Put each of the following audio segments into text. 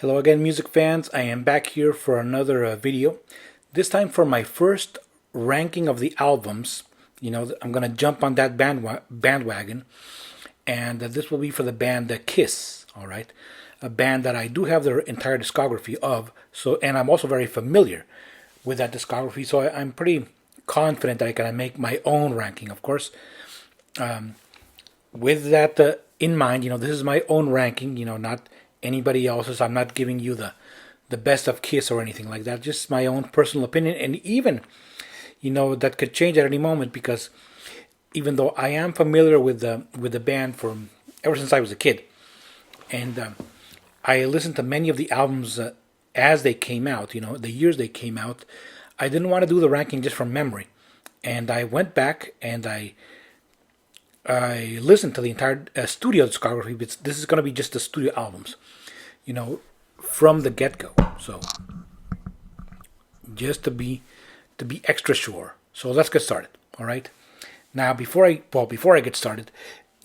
Hello again, music fans. I am back here for another video. This time for my first ranking of the albums. I'm going to jump on that bandwagon, and this will be for the band Kiss. All right, a band that I do have their entire discography of. And I'm also very familiar with that discography. So I'm pretty confident that I can make my own ranking. Of course, with that in mind, this is my own ranking. Not anybody else's. I'm not giving you the best of Kiss or anything like that. Just my own personal opinion, and even that could change at any moment because even though I am familiar with the band from ever since I was a kid, and I listened to many of the albums as they came out. The years they came out. I didn't want to do the ranking just from memory, and I went back and I listened to the entire studio discography. But this is going to be just the studio albums, from the get go. So just to be extra sure. So let's get started. All right. Now before I get started,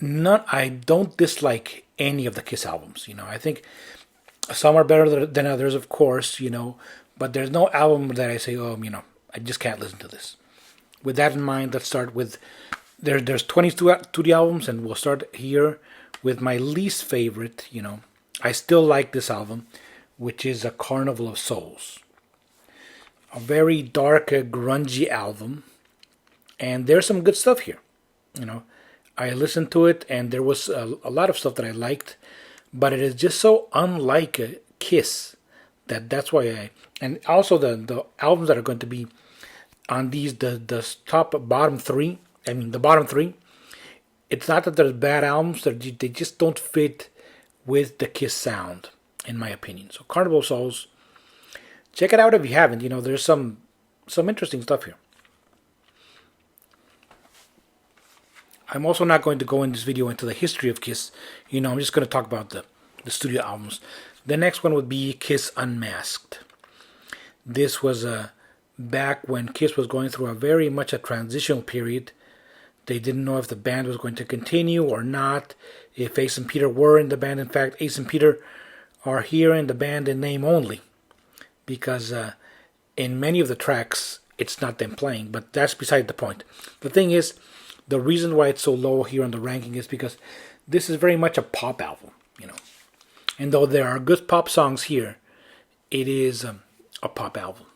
I don't dislike any of the Kiss albums. I think some are better than others, of course. But there's no album that I say, I just can't listen to this. With that in mind, let's start with there's 22 studio albums, and we'll start here with my least favorite. I still like this album, which is A Carnival of Souls. A very dark, grungy album, and there's some good stuff here. I listened to it, and there was a lot of stuff that I liked, but it is just so unlike Kiss that's why and also the albums that are going to be on these the bottom three. I mean, the bottom three, it's not that there's bad albums, they just don't fit with the Kiss sound, in my opinion. So Carnival of Souls, check it out if you haven't. There's some interesting stuff here. I'm also not going to go in this video into the history of Kiss. I'm just going to talk about the studio albums. The next one would be Kiss Unmasked. This was back when Kiss was going through a very much a transitional period. They didn't know if the band was going to continue or not, if Ace and Peter were in the band. In fact, Ace and Peter are here in the band in name only, because in many of the tracks, it's not them playing, but that's beside the point. The thing is, the reason why it's so low here on the ranking is because this is very much a pop album, And though there are good pop songs here, it is a pop album.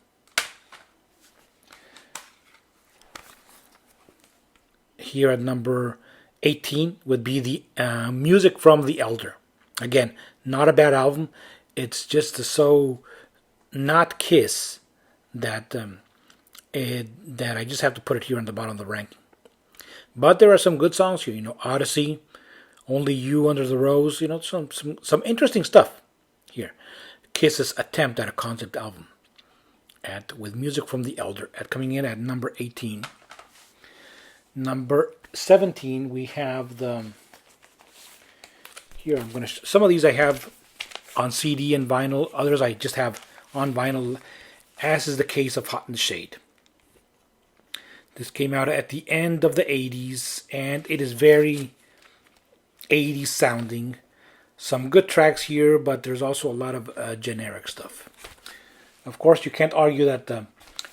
Here at number 18 would be the Music from the Elder. Again, not a bad album. It's just so not Kiss that that I just have to put it here on the bottom of the ranking. But there are some good songs here. Odyssey, Only You Under the Rose. Some interesting stuff here. Kiss's attempt at a concept album with Music from the Elder coming in at number 18. Number 17, we have here I'm going to some of these I have on CD and vinyl, others I just have on vinyl, as is the case of Hot in the Shade. This came out at the end of the 80s, and it is very 80s sounding. Some good tracks here, but there's also a lot of generic stuff. Of course, you can't argue that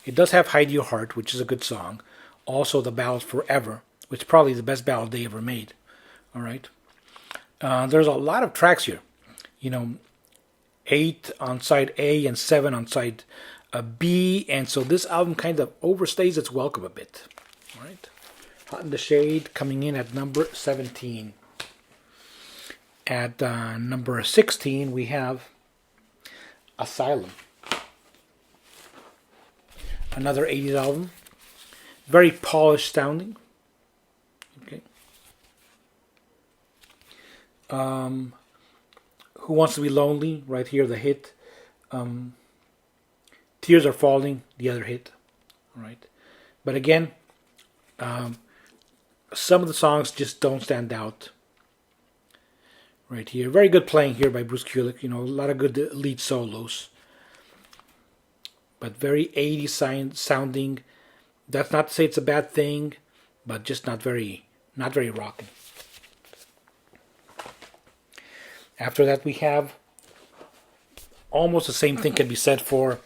it does have Hide Your Heart, which is a good song. Also, the ballad Forever, which is probably the best ballad they ever made. All right. There's a lot of tracks here. 8 on side A and 7 on side B. And so this album kind of overstays its welcome a bit. All right. Hot in the Shade coming in at number 17. At number 16, we have Asylum. Another 80s album. Very polished sounding. Okay. Who Wants to Be Lonely? Right here, the hit. Tears Are Falling, the other hit. All right. But again, some of the songs just don't stand out. Right here. Very good playing here by Bruce Kulick. A lot of good lead solos. But very 80s sounding. That's not to say it's a bad thing, but just not very rocking. After that, we have almost the same thing can be said for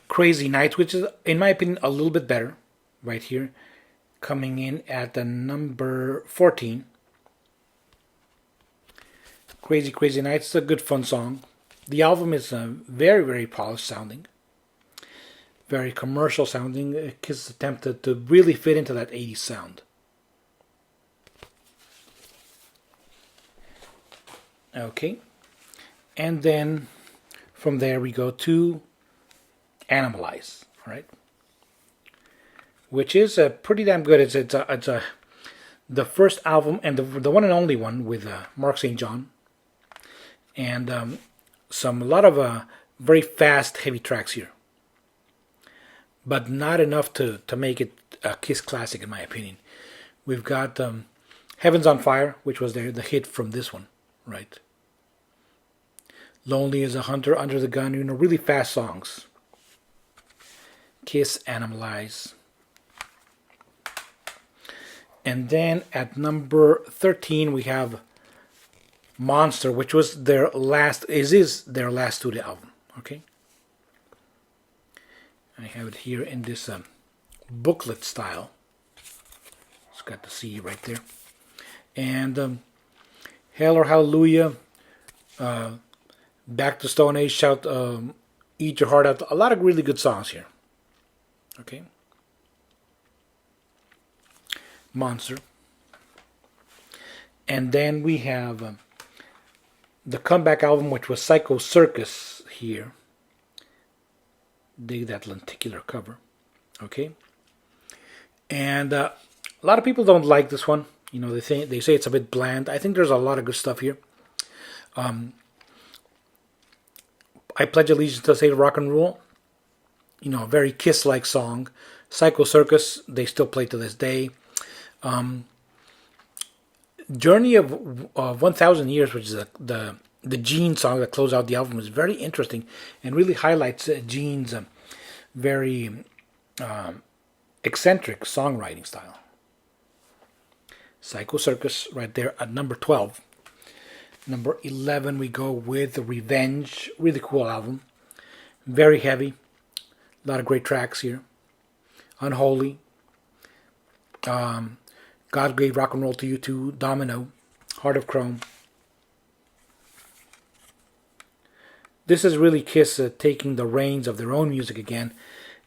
Crazy Nights, which is, in my opinion, a little bit better. Right here, coming in at the number 14. Crazy Crazy Nights is a good fun song. The album is very, very polished sounding. Very commercial sounding. Kiss attempted to really fit into that 80s sound. Okay. And then from there we go to Animalize. All right. Which is pretty damn good. It's the first album and the one and only one with Mark St. John. And a lot of very fast, heavy tracks here. But not enough to make it a Kiss classic, in my opinion. We've got Heaven's on Fire, which was the hit from this one, right? Lonely as a Hunter, Under the Gun, really fast songs. Kiss, Animalize. And then at number 13 we have Monster, which was their last, is their last studio album. Okay, I have it here in this booklet style. It's got the C right there. And Hell or Hallelujah, Back to Stone Age, Shout, Eat Your Heart Out. A lot of really good songs here. Okay. Monster. And then we have the comeback album, which was Psycho Circus here. Dig that lenticular cover. Okay. And a lot of people don't like this one. They say it's a bit bland. I think there's a lot of good stuff here. I Pledge Allegiance to State of Rock and Roll. A very Kiss-like song. Psycho Circus, they still play to this day. Journey of 1,000 Years, which is the Gene song that closed out the album, is very interesting and really highlights Gene's very eccentric songwriting style. Psycho Circus right there at number 12. Number 11 we go with Revenge. Really cool album. Very heavy. A lot of great tracks here. Unholy. God Gave Rock and Roll to You Too. Domino. Heart of Chrome. This is really Kiss taking the reins of their own music again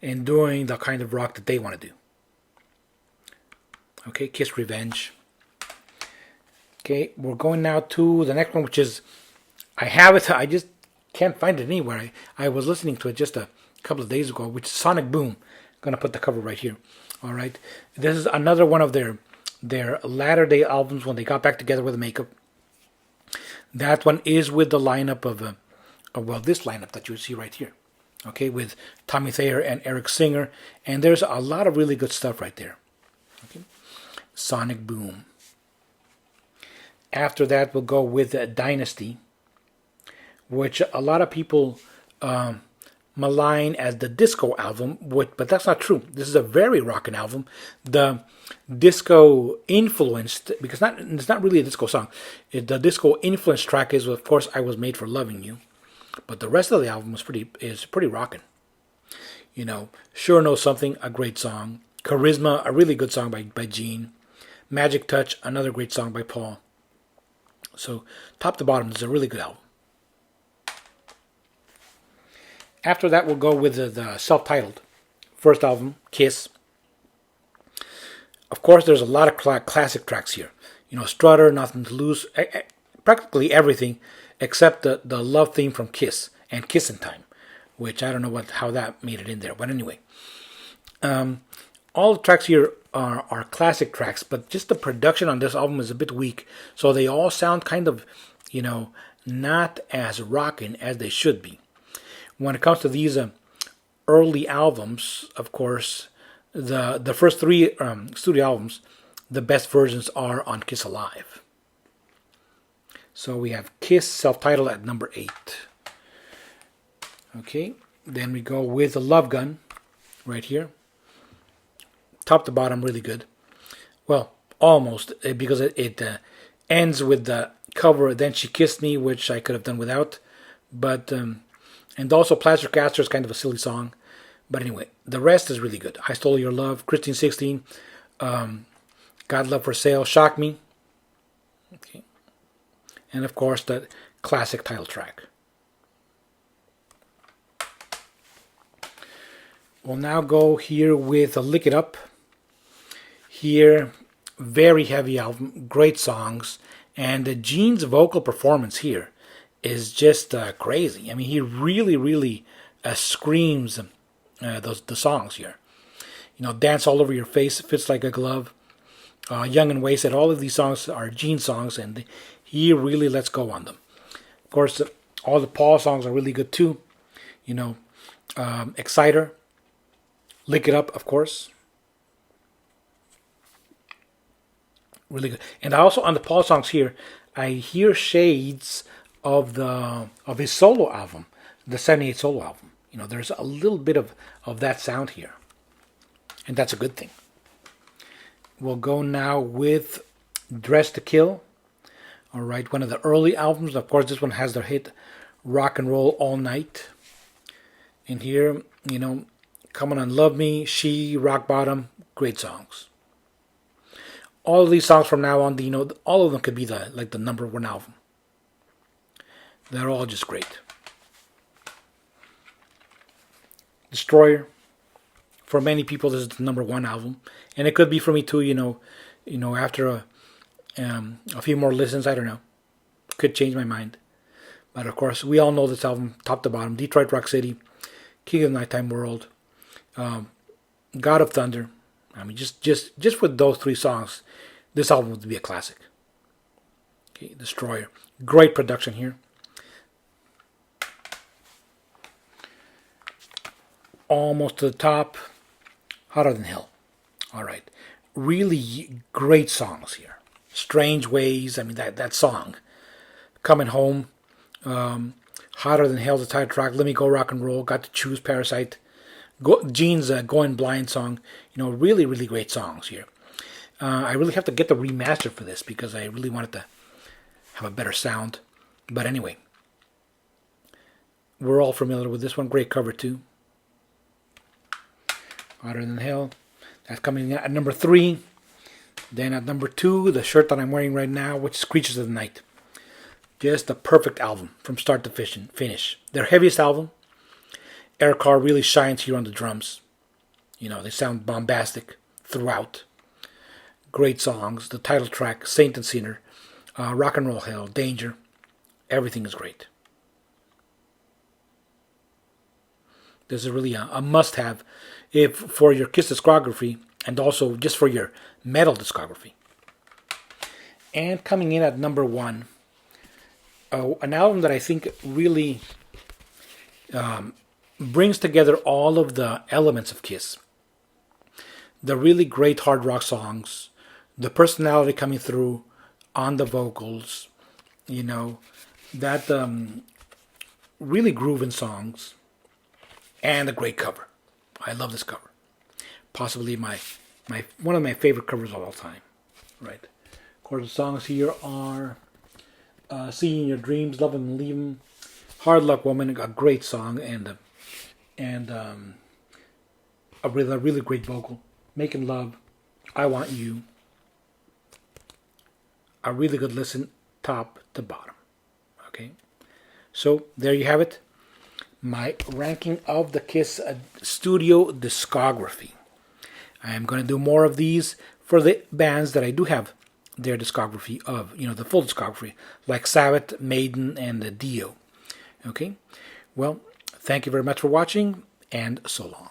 and doing the kind of rock that they want to do. Okay, Kiss Revenge. Okay, we're going now to the next one, which is, I have it, I just can't find it anywhere. I was listening to it just a couple of days ago, which is Sonic Boom. I'm going to put the cover right here. All right, this is another one of their latter day albums when they got back together with the makeup. That one is with the lineup of this lineup that you see right here. Okay, with Tommy Thayer and Eric Singer, and there's a lot of really good stuff right there. Okay, Sonic Boom. After that, we'll go with Dynasty, which a lot of people malign as the disco album, but that's not true. This is a very rockin' album. The disco influenced, because it's not really a disco song. The disco influenced track is, of course, I Was Made for Loving You, but the rest of the album is pretty rockin'. Sure Know Something, a great song. Charisma, a really good song by Gene. Magic Touch, another great song by Paul. So, top to bottom, it's a really good album. After that, we'll go with the self-titled first album, Kiss. Of course, there's a lot of classic tracks here. Strutter, Nothing to Lose, practically everything except the love theme from Kiss and Kissin' Time, which I don't know how that made it in there. But anyway, all the tracks here are classic tracks, but just the production on this album is a bit weak. So they all sound kind of, not as rockin' as they should be. When it comes to these early albums, of course, the first three studio albums, the best versions are on Kiss Alive. So we have Kiss self-titled at number 8. Okay, then we go with the Love Gun right here. Top to bottom, really good. Well, almost, because it ends with the cover, Then She Kissed Me, which I could have done without. But and also Plaster Caster is kind of a silly song. But anyway, the rest is really good. I Stole Your Love, Christine 16, God Love for Sale, Shock Me. Okay. And of course, the classic title track. We'll now go here with Lick It Up. Here, very heavy album, great songs. And Gene's vocal performance here is just crazy. I mean, he really, really screams the songs here. You know, Dance All Over Your Face, Fits Like a Glove, Young and Wasted. All of these songs are Gene songs, and he really lets go on them. Of course, all the Paul songs are really good too. You know, Exciter, Lick It Up, of course. Really good. And also on the Paul songs here, I hear shades of his solo album, the '78 solo album. You know, there's a little bit of that sound here. And that's a good thing. We'll go now with Dress to Kill. All right, one of the early albums. Of course, this one has their hit Rock and Roll All Night. And here, you know, Coming on Love Me, She, Rock Bottom, great songs. All of these songs from now on, you know, all of them could be the number one album. They're all just great. Destroyer. For many people, this is the number one album, and it could be for me too. You know, after a few more listens, I don't know, could change my mind. But of course, we all know this album, top to bottom. Detroit Rock City, King of the Nighttime World, God of Thunder. I mean, just with those three songs, this album would be a classic. Okay, Destroyer, great production here. Almost to the Top, Hotter Than Hell. All right, really great songs here. Strange Ways. I mean, that song, Coming Home, Hotter Than Hell, the title track. Let Me Go Rock and Roll. Got to Choose, Parasite. Gene's Going Blind song. You know, really, really great songs here. I really have to get the remaster for this because I really wanted to have a better sound. But anyway, we're all familiar with this one. Great cover too. Hotter Than Hell. That's coming at number 3. Then at number 2, the shirt that I'm wearing right now, which is Creatures of the Night. Just a perfect album from start to finish. Their heaviest album. Eric Carr really shines here on the drums. You know, they sound bombastic throughout. Great songs. The title track, Saint and Sinner, Rock and Roll Hell, Danger. Everything is great. This is really a must-have if for your Kiss discography and also just for your metal discography. And coming in at number 1, an album that I think really brings together all of the elements of Kiss. The really great hard rock songs, the personality coming through on the vocals, you know, that really grooving songs, and a great cover. I love this cover. Possibly my one of my favorite covers of all time. Right. Of course, the songs here are "See in Your Dreams," "Love 'Em and Leave 'Em," "Hard Luck Woman," a great song, and a really great vocal. "Making Love," "I Want You." A really good listen, top to bottom. Okay. So there you have it. My ranking of the Kiss studio discography. I am going to do more of these for the bands that I do have their discography of, you know, the full discography, like Sabbath, Maiden, and Dio. Okay? Well, thank you very much for watching, and so long.